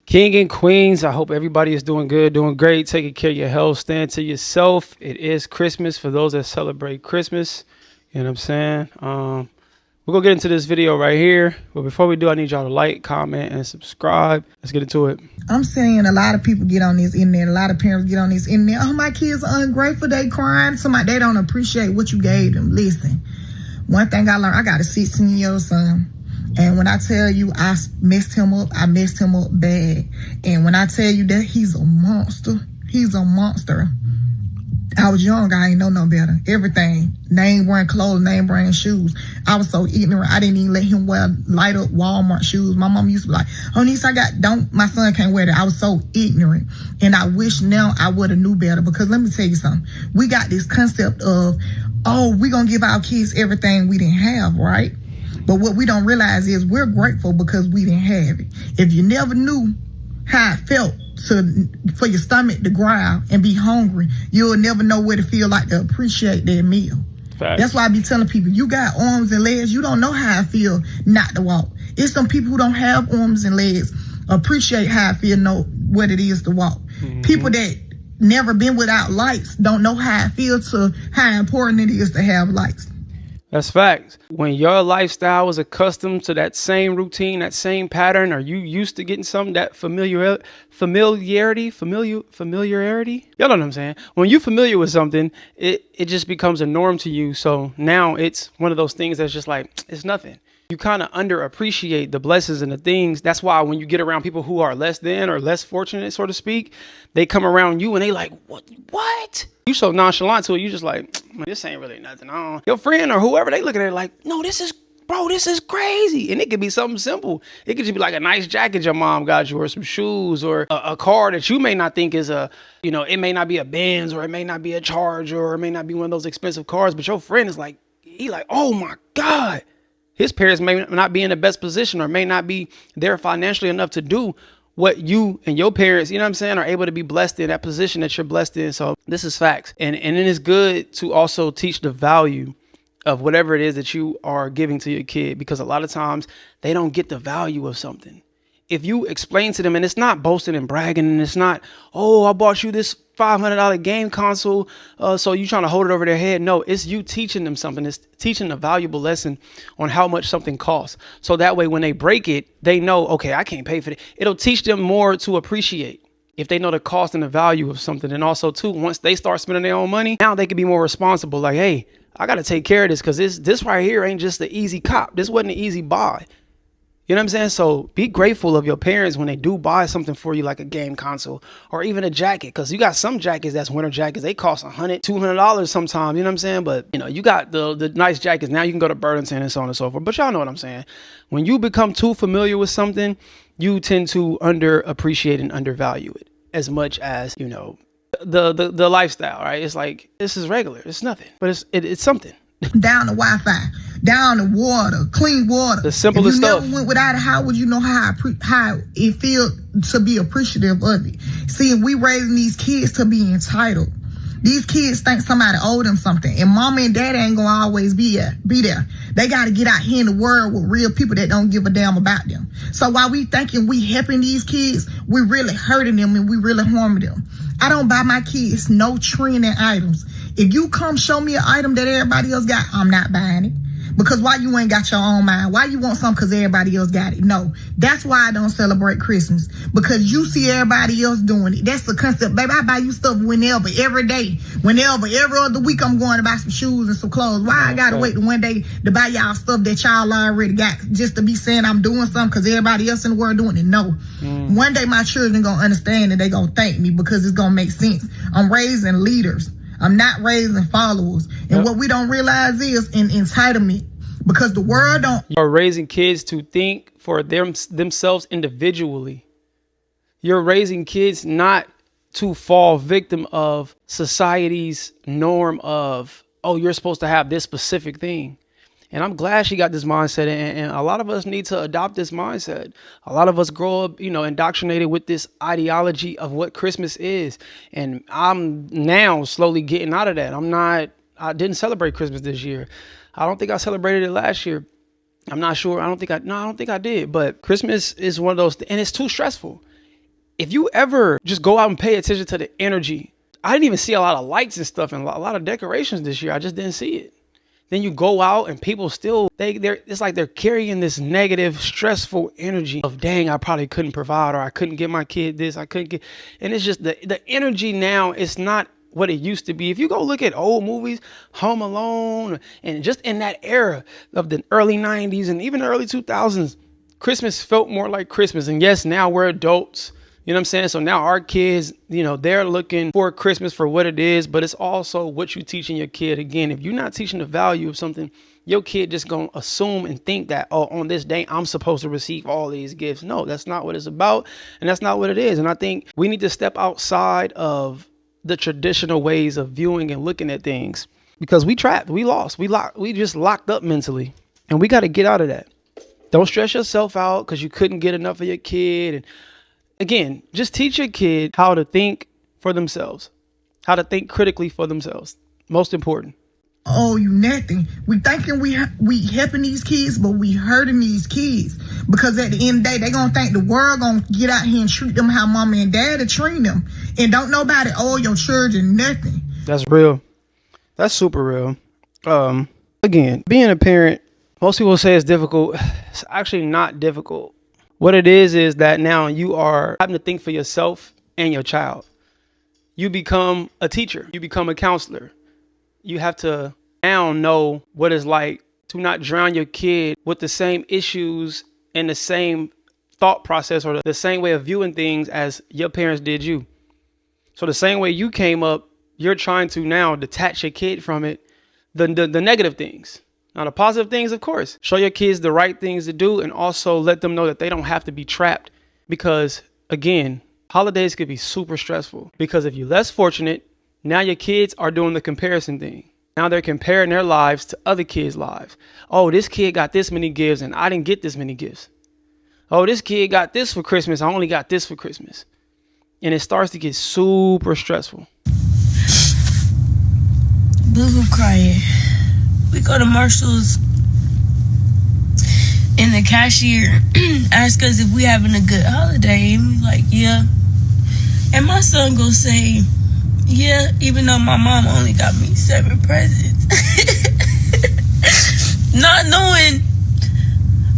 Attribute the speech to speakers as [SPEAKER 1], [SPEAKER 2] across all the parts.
[SPEAKER 1] King and queens, I hope everybody is doing good, doing great, taking care of your health, staying to yourself. It is Christmas for those that celebrate Christmas. You know what I'm saying? We're going to get into this video right here. But before we do, I need y'all to like, comment, and subscribe. Let's get into it.
[SPEAKER 2] I'm saying a lot of people get on this internet. A lot of parents get on this internet. Oh, my kids are ungrateful. They crying. Somebody, they don't appreciate what you gave them. Listen, one thing I learned, I got a 16-year-old son. And when I tell you I messed him up bad. And when I tell you that he's a monster. I was young, I ain't know no better. Everything. Name wearing clothes, name wearing shoes. I was so ignorant, I didn't even let him wear light up Walmart shoes. My mom used to be like, oh, niece, my son can't wear that. I was so ignorant. And I wish now I would have knew better, because let me tell you something. We got this concept of, oh, we're going to give our kids everything we didn't have, right? But what we don't realize is we're grateful because we didn't have it. If you never knew how it felt for your stomach to growl and be hungry, you'll never know what it feel like to appreciate that meal.
[SPEAKER 1] Facts.
[SPEAKER 2] That's why I be telling people, you got arms and legs, you don't know how I feel not to walk. It's some people who don't have arms and legs appreciate how I feel, know what it is to walk. Mm-hmm. People that never been without lights don't know how I feel to how important it is to have lights.
[SPEAKER 1] That's facts. When your lifestyle is accustomed to that same routine, that same pattern, or you used to getting something, that familiarity. Y'all know what I'm saying? When you're familiar with something, it just becomes a norm to you. So now it's one of those things that's just like, it's nothing. You kind of underappreciate the blessings and the things. That's why when you get around people who are less than or less fortunate, so to speak, they come around you and they like, what? You so nonchalant to it. You just like, man, this ain't really nothing. Your friend or whoever, they look at it like, no, this is crazy. And it could be something simple. It could just be like a nice jacket your mom got you, or some shoes, or a car that you may not think is it may not be a Benz, or it may not be a Charger, or it may not be one of those expensive cars. But your friend is like, oh my God. His parents may not be in the best position, or may not be there financially enough to do what you and your parents, you know what I'm saying, are able to be blessed in that position that you're blessed in. So this is facts. And it is good to also teach the value of whatever it is that you are giving to your kid, because a lot of times they don't get the value of something. If you explain to them, and it's not boasting and bragging, and it's not, oh, I bought you this $500 game console, so you trying to hold it over their head. No, it's you teaching them something. It's teaching a valuable lesson on how much something costs. So that way, when they break it, they know, okay, I can't pay for it. It'll teach them more to appreciate if they know the cost and the value of something. And also, too, once they start spending their own money, now they can be more responsible. Like, hey, I got to take care of this, because this right here ain't just the easy cop. This wasn't an easy buy. You know what I'm saying? So be grateful of your parents when they do buy something for you, like a game console or even a jacket. Because you got some jackets that's winter jackets. They cost $100, $200 sometimes. You know what I'm saying? But, you got the nice jackets. Now you can go to Burlington and so on and so forth. But y'all know what I'm saying. When you become too familiar with something, you tend to underappreciate and undervalue it as much as, the lifestyle, right? It's like, this is regular. It's nothing. But it's something.
[SPEAKER 2] Down the Wi-Fi, down the water, clean water.
[SPEAKER 1] The simplest stuff.
[SPEAKER 2] If you never went without it, how would you know how it feels to be appreciative of it? See, we raising these kids to be entitled. These kids think somebody owe them something, and mama and daddy ain't gonna always be there. They got to get out here in the world with real people that don't give a damn about them. So while we thinking we helping these kids, we really hurting them and we really harming them. I don't buy my kids no trending items. If you come show me an item that everybody else got, I'm not buying it. Because why you ain't got your own mind? Why you want something because everybody else got it? No, that's why I don't celebrate Christmas. Because you see everybody else doing it. That's the concept. Baby, I buy you stuff whenever, every day. Whenever, every other week I'm going to buy some shoes and some clothes. Why I got to wait to one day to buy y'all stuff that y'all already got just to be saying I'm doing something because everybody else in the world doing it? No. One day my children going to understand and they going to thank me because it's going to make sense. I'm raising leaders. I'm not raising followers. And what we don't realize is an entitlement, because the world don't.
[SPEAKER 1] You're raising kids to think for themselves individually. You're raising kids not to fall victim of society's norm of, oh, you're supposed to have this specific thing. And I'm glad she got this mindset. And a lot of us need to adopt this mindset. A lot of us grow up, indoctrinated with this ideology of what Christmas is. And I'm now slowly getting out of that. I didn't celebrate Christmas this year. I don't think I celebrated it last year. I'm not sure. I don't think I did. But Christmas is one of those, and it's too stressful. if you ever just go out and pay attention to the energy, I didn't even see a lot of lights and stuff and a lot of decorations this year. I just didn't see it. Then you go out and people still, it's like they're carrying this negative, stressful energy of, dang, I probably couldn't provide, or I couldn't get my kid this, I couldn't get, and it's just the energy now, it's not what it used to be. If you go look at old movies, Home Alone, and just in that era of the early 90s and even the early 2000s, Christmas felt more like Christmas. And yes, now we're adults. You know what I'm saying? So now our kids, they're looking for Christmas for what it is, but it's also what you teaching your kid. Again, if you're not teaching the value of something, your kid just going to assume and think that, oh, on this day, I'm supposed to receive all these gifts. No, that's not what it's about. And that's not what it is. And I think we need to step outside of the traditional ways of viewing and looking at things, because we trapped, we lost, we just locked up mentally, and we got to get out of that. Don't stress yourself out because you couldn't get enough of your kid. And again, just teach your kid how to think for themselves, how to think critically for themselves. Most important.
[SPEAKER 2] Oh, you nothing. We thinking we helping these kids, but we hurting these kids, because at the end of the day, they gonna think the world gonna get out here and treat them how mama and dad are treating them, and don't nobody owe your children nothing.
[SPEAKER 1] That's real. That's super real. Again, being a parent, most people say it's difficult. It's actually not difficult. What it is that now you are having to think for yourself and your child. You become a teacher. You become a counselor. You have to now know what it's like to not drown your kid with the same issues and the same thought process or the same way of viewing things as your parents did you. So the same way you came up, you're trying to now detach your kid from it, the negative things. Now, the positive things, of course, show your kids the right things to do, and also let them know that they don't have to be trapped, because, again, holidays could be super stressful, because if you're less fortunate, now your kids are doing the comparison thing. Now they're comparing their lives to other kids' lives. Oh, this kid got this many gifts and I didn't get this many gifts. Oh, this kid got this for Christmas. I only got this for Christmas. And it starts to get super stressful.
[SPEAKER 3] Boo-hoo crying. We go to Marshall's and the cashier asks us if we having a good holiday. And we like, yeah. And my son gonna say, yeah, even though my mom only got me 7 presents. Not knowing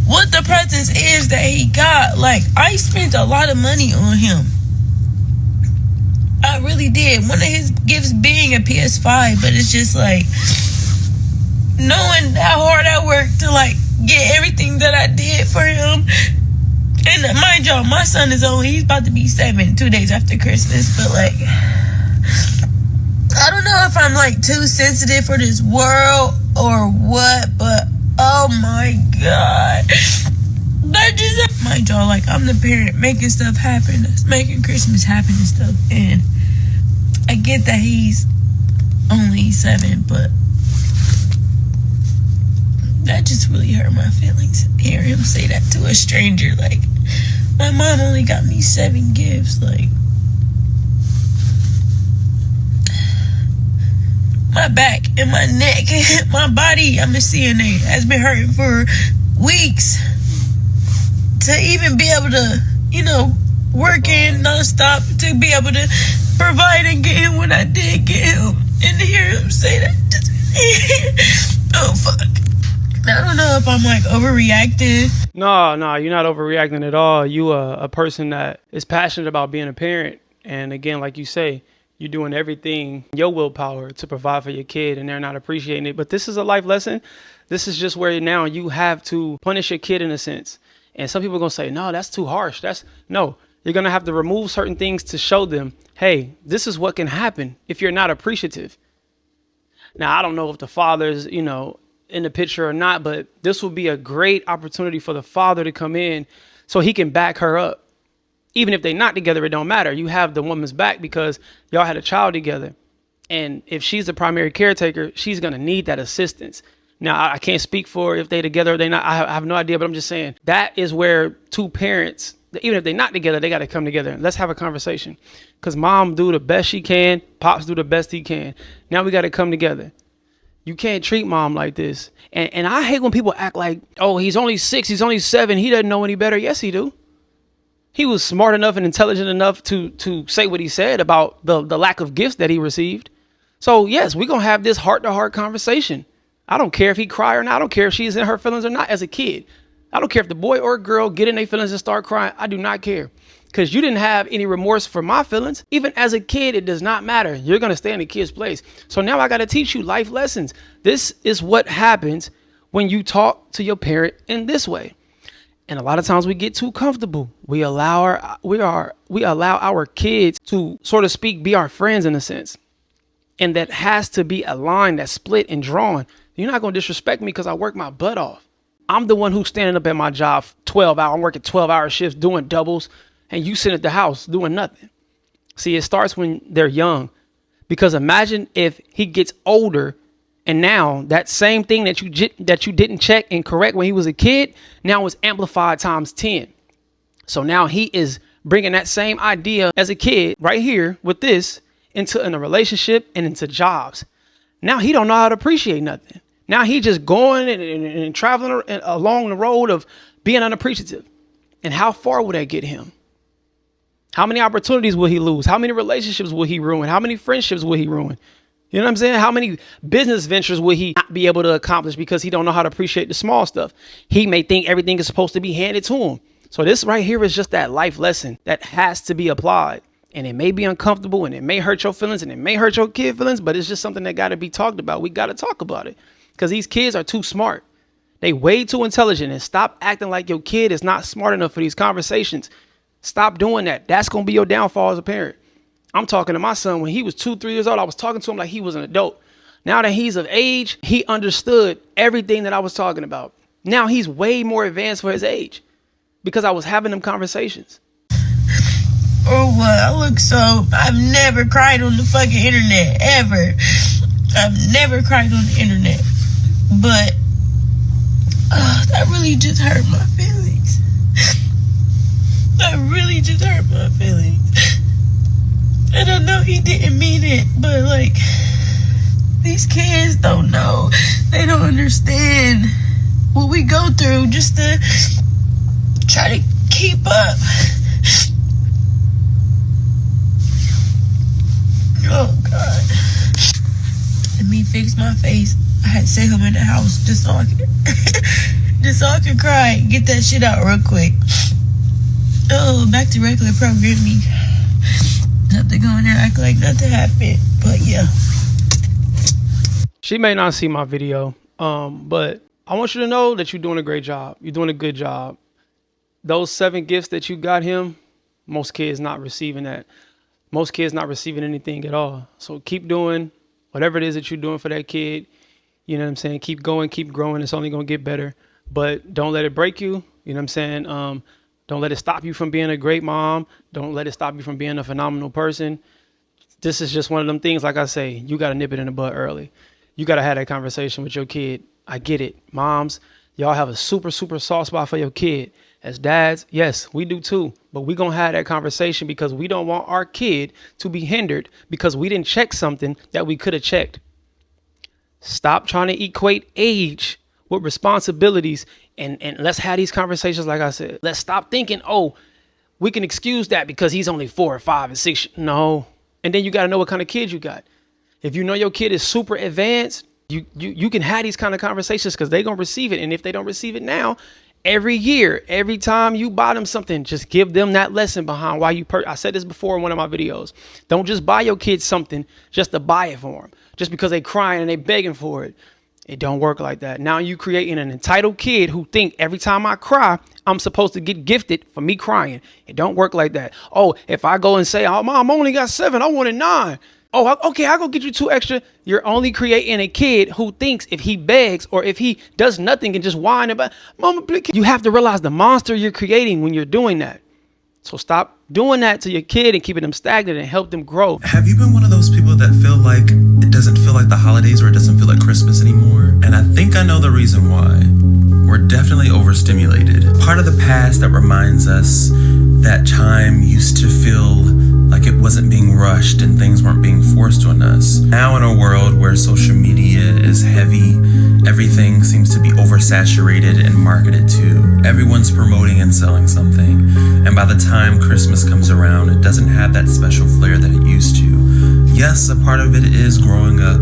[SPEAKER 3] what the presents is that he got. Like, I spent a lot of money on him. I really did. One of his gifts being a PS5, but it's just like, knowing how hard I worked to like get everything that I did for him. And mind y'all, my son he's about to be 7 2 days after Christmas, but like, I don't know if I'm like too sensitive for this world or what, but oh my God. That just, mind y'all, like, I'm the parent making stuff happen, that's making Christmas happen and stuff, and I get that he's only 7, but that just really hurt my feelings. Hear him say that to a stranger, like, my mom only got me 7 gifts, like, my back and my neck, my body, I'm a CNA, has been hurting for weeks. To even be able to, work in nonstop, to be able to provide and get him when I did get him, and to hear him say that, oh fuck. I don't know if I'm like overreacting.
[SPEAKER 1] No, you're not overreacting at all. You are a person that is passionate about being a parent, and again, like you say, you're doing everything, your willpower, to provide for your kid, and they're not appreciating it. But this is a life lesson. This is just where now you have to punish your kid in a sense. And some people are going to say, no, that's too harsh. No, you're going to have to remove certain things to show them, hey, this is what can happen if you're not appreciative. Now, I don't know if the father's, in the picture or not, but this will be a great opportunity for the father to come in so he can back her up. Even if they're not together, it don't matter. You have the woman's back because y'all had a child together. And if she's the primary caretaker, she's going to need that assistance. Now, I can't speak for if they're together or they're not. I have no idea, but I'm just saying that is where two parents, even if they're not together, they got to come together. Let's have a conversation, because mom do the best she can. Pops do the best he can. Now we got to come together. You can't treat mom like this. And I hate when people act like, oh, he's only 6, he's only 7, he doesn't know any better. Yes, he do. He was smart enough and intelligent enough to say what he said about the lack of gifts that he received. So yes, we're going to have this heart-to-heart conversation. I don't care if he cry or not. I don't care if she's in her feelings or not as a kid. I don't care if the boy or girl get in their feelings and start crying. I do not care, because you didn't have any remorse for my feelings. Even as a kid, it does not matter. You're going to stay in the kid's place. So now I got to teach you life lessons. This is what happens when you talk to your parent in this way. And a lot of times we get too comfortable. We allow our kids to, sort of speak, be our friends in a sense. And that has to be a line that's split and drawn. You're not going to disrespect me because I work my butt off. I'm the one who's standing up at my job 12 hours. I'm working 12-hour shifts, doing doubles, and you sit at the house doing nothing. See, it starts when they're young, because imagine if he gets older and now that same thing that you didn't check and correct when he was a kid, now is amplified times 10. So now he is bringing that same idea as a kid right here with this into in a relationship and into jobs. Now he don't know how to appreciate nothing. Now he just going and traveling along the road of being unappreciative. And how far will that get him? How many opportunities will he lose? How many relationships will he ruin? How many friendships will he ruin? You know what I'm saying? How many business ventures will he not be able to accomplish because he don't know how to appreciate the small stuff? He may think everything is supposed to be handed to him. So this right here is just that life lesson that has to be applied. And it may be uncomfortable and it may hurt your feelings and it may hurt your kid feelings, but it's just something that got to be talked about. We got to talk about it because these kids are too smart. They way too intelligent, and stop acting like your kid is not smart enough for these conversations. Stop doing that. That's going to be your downfall as a parent. I'm talking to my son when he was 2-3 years old. I was talking to him like he was an adult. Now that he's of age, he understood everything that I was talking about. Now he's way more advanced for his age because I was having them conversations.
[SPEAKER 3] Or what? I've never cried on the fucking internet, ever. I've never cried on the internet. But, that really just hurt my feelings. That really just hurt my feelings. And I know he didn't mean it, but like, these kids don't know. They don't understand what we go through just to try to keep up. Oh God. Let me fix my face. I had to send him in the house just so I could cry and get that shit out real quick. Oh, back to regular programming. Have to go in there act like nothing happened. But yeah.
[SPEAKER 1] She may not see my video, but I want you to know that you're doing a great job. You're doing a good job. Those 7 gifts that you got him, most kids not receiving that. Most kids not receiving anything at all. So keep doing whatever it is that you're doing for that kid. You know what I'm saying? Keep going, keep growing. It's only going to get better. But don't let it break you. You know what I'm saying? Don't let it stop you from being a great mom. Don't let it stop you from being a phenomenal person. This is just one of them things, like I say, you got to nip it in the bud early. You got to have that conversation with your kid. I get it. Moms, y'all have a super, super soft spot for your kid. As dads, yes, we do too. But we're going to have that conversation because we don't want our kid to be hindered because we didn't check something that we could have checked. Stop trying to equate age with responsibilities and let's have these conversations. Like I said, let's stop thinking, oh, we can excuse that because he's only 4 or 5 and 6. No. And then you got to know what kind of kid you got. If you know your kid is super advanced, you can have these kind of conversations because they're going to receive it. And if they don't receive it now, every year, every time you buy them something, just give them that lesson behind why you I said this before in one of my videos. Don't just buy your kids something just to buy it for them, just because they crying and they begging for it. It don't work like that. Now you creating an entitled kid who think every time I cry, I'm supposed to get gifted for me crying. It don't work like that. Oh, if I go and say, oh, Mom, I only got 7. I wanted 9. Oh, okay, I'll go get you 2 extra. You're only creating a kid who thinks if he begs or if he does nothing and just whine about, Mama, please. You have to realize the monster you're creating when you're doing that. So stop doing that to your kid and keeping them stagnant and help them grow.
[SPEAKER 4] Have you been one of those people that feel like it doesn't feel like the holidays or it doesn't feel like Christmas anymore? And I think I know the reason why. We're definitely overstimulated. Part of the past that reminds us that time used to feel like it wasn't being rushed and things weren't being forced on us. Now in a world where social media is heavy, everything seems to be oversaturated and marketed to. Everyone's promoting and selling something. And by the time Christmas comes around, it doesn't have that special flair that it used to. Yes, a part of it is growing up,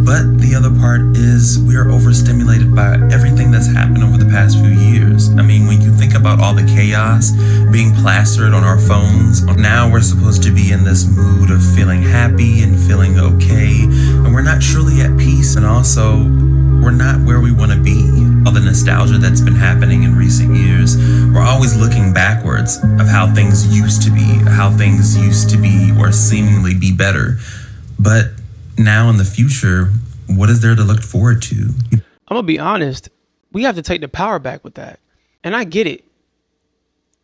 [SPEAKER 4] but the other part is we are overstimulated by everything that's happened over the past few years. I mean, when you think about all the chaos being plastered on our phones, now we're supposed to be in this mood of feeling happy and feeling okay, and we're not truly at peace, and also we're not where we want to be. All the nostalgia that's been happening in recent years, we're always looking backwards of how things used to be, or seemingly be better. But now in the future, what is there to look forward to?
[SPEAKER 1] I'm gonna be honest, we have to take the power back with that. And I get it.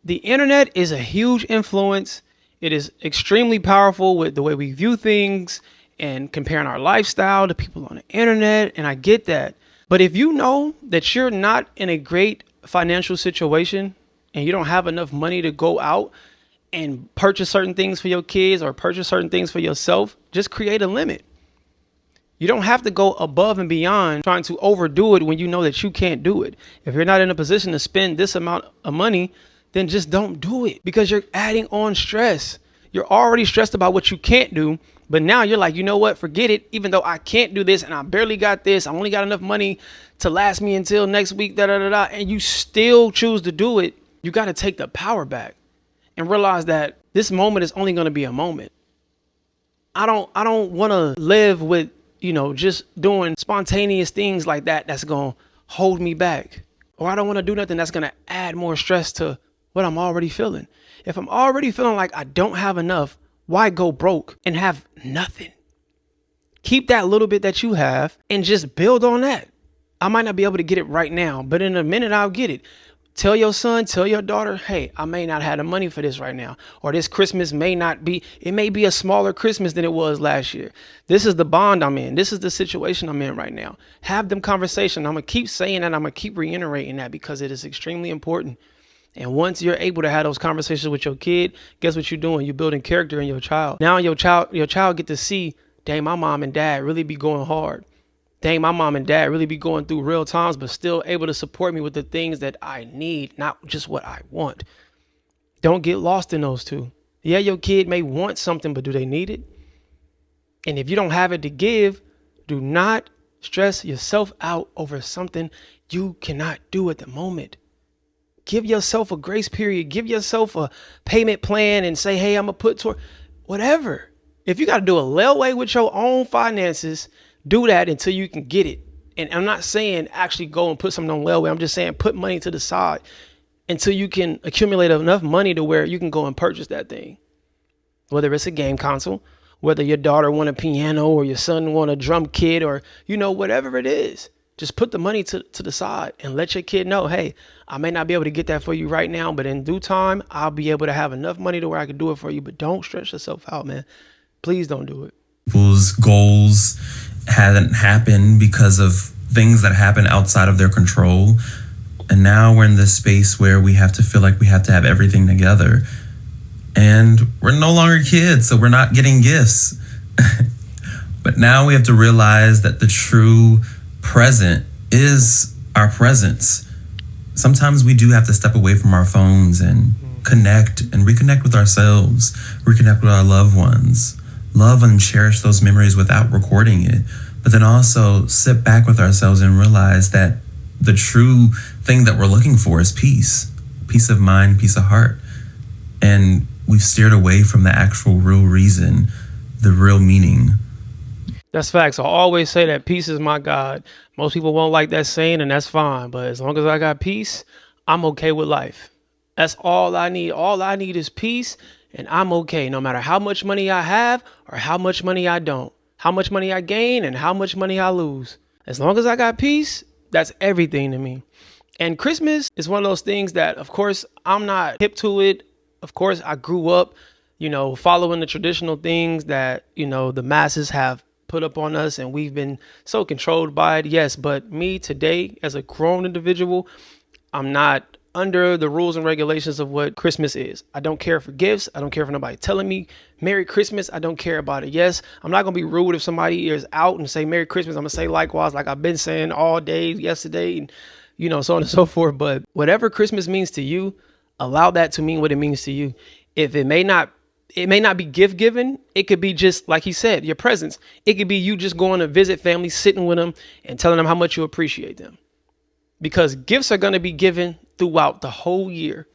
[SPEAKER 1] The internet is a huge influence. It is extremely powerful with the way we view things and comparing our lifestyle to people on the internet. And I get that. But if you know that you're not in a great financial situation and you don't have enough money to go out and purchase certain things for your kids or purchase certain things for yourself, just create a limit. You don't have to go above and beyond trying to overdo it when you know that you can't do it. If you're not in a position to spend this amount of money, then just don't do it, because you're adding on stress. You're already stressed about what you can't do, but now you're like, you know what, forget it. Even though I can't do this and I barely got this, I only got enough money to last me until next week, and you still choose to do it. You got to take the power back and realize that this moment is only going to be a moment. I don't want to live with, just doing spontaneous things like that that's going to hold me back. Or I don't want to do nothing that's going to add more stress to what I'm already feeling. If I'm already feeling like I don't have enough, why go broke and have nothing? Keep that little bit that you have and just build on that. I might not be able to get it right now, but in a minute I'll get it. Tell your son, tell your daughter, hey, I may not have the money for this right now. Or this Christmas may be a smaller Christmas than it was last year. This is the bond I'm in. This is the situation I'm in right now. Have them conversation. I'm going to keep saying that. I'm going to keep reiterating that because it is extremely important. And once you're able to have those conversations with your kid, guess what you're doing? You're building character in your child. Now your child get to see, dang, my mom and dad really be going hard. Dang, my mom and dad really be going through real times, but still able to support me with the things that I need, not just what I want. Don't get lost in those two. Yeah, your kid may want something, but do they need it? And if you don't have it to give, do not stress yourself out over something you cannot do at the moment. Give yourself a grace period. Give yourself a payment plan and say, hey, I'm going to put toward whatever. If you got to do a layaway with your own finances, do that until you can get it. And I'm not saying actually go and put something on layaway. I'm just saying put money to the side until you can accumulate enough money to where you can go and purchase that thing. Whether it's a game console, whether your daughter want a piano or your son want a drum kit or, whatever it is. Just put the money to the side and let your kid know, hey, I may not be able to get that for you right now, but in due time, I'll be able to have enough money to where I can do it for you. But don't stress yourself out, man. Please don't do it.
[SPEAKER 4] People's goals hadn't happened because of things that happen outside of their control. And now we're in this space where we have to feel like we have to have everything together. And we're no longer kids, so we're not getting gifts. But now we have to realize that the true present is our presence. Sometimes we do have to step away from our phones and connect and reconnect with ourselves, reconnect with our loved ones, love and cherish those memories without recording it, but then also sit back with ourselves and realize that the true thing that we're looking for is peace of mind, peace of heart. And we've steered away from the actual real reason, the real meaning.
[SPEAKER 1] That's facts. I always say that peace is my God. Most people won't like that saying, and that's fine. But as long as I got peace, I'm okay with life. That's all I need. All I need is peace, and I'm okay. No matter how much money I have or how much money I don't, how much money I gain and how much money I lose. As long as I got peace, that's everything to me. And Christmas is one of those things that, of course, I'm not hip to it. Of course, I grew up, following the traditional things that, the masses have put up on us, and we've been so controlled by it. Yes, but me today as a grown individual, I'm not under the rules and regulations of what Christmas is. I don't care for gifts. I don't care for nobody telling me Merry Christmas. I don't care about it. Yes, I'm not going to be rude if somebody is out and say Merry Christmas. I'm going to say likewise, like I've been saying all day yesterday, and so on and so forth. But whatever Christmas means to you, allow that to mean what it means to you. If it may not be gift giving. It could be just like he said, your presence. It could be you just going to visit family, sitting with them and telling them how much you appreciate them. Because gifts are going to be given throughout the whole year.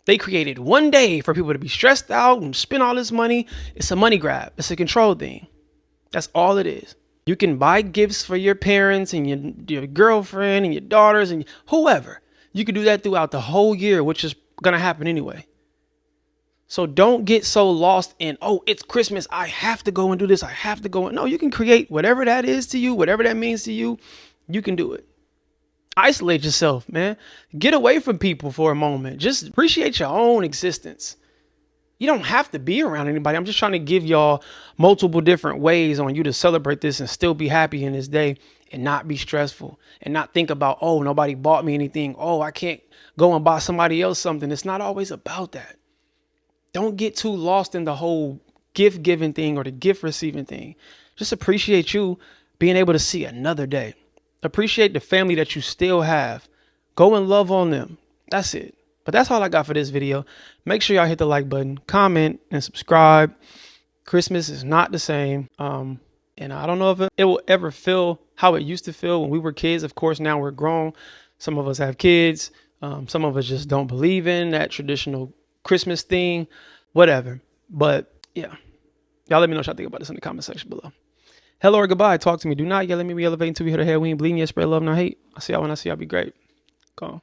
[SPEAKER 1] They created one day for people to be stressed out and spend all this money. It's a money grab. It's a control thing. That's all it is. You can buy gifts for your parents and your girlfriend and your daughters and whoever. You can do that throughout the whole year, which is going to happen anyway. So don't get so lost in, oh, it's Christmas, I have to go and do this, I have to go. No, you can create whatever that is to you, whatever that means to you, you can do it. Isolate yourself, man. Get away from people for a moment. Just appreciate your own existence. You don't have to be around anybody. I'm just trying to give y'all multiple different ways on you to celebrate this and still be happy in this day and not be stressful and not think about, oh, nobody bought me anything. Oh, I can't go and buy somebody else something. It's not always about that. Don't get too lost in the whole gift giving thing or the gift receiving thing. Just appreciate you being able to see another day. Appreciate the family that you still have. Go and love on them. That's it. But that's all I got for this video. Make sure y'all hit the like button, comment, and subscribe. Christmas is not the same. And I don't know if it will ever feel how it used to feel when we were kids. Of course, now we're grown. Some of us have kids. Some of us just don't believe in that traditional Christmas thing, whatever. But yeah, y'all let me know what y'all think about this in the comment section below. Hello or goodbye. Talk to me. Do not yell at me. We elevate until we hit our head. We ain't bleeding yet. Spread love, not hate. I'll see y'all when I see y'all. Be great. Go on.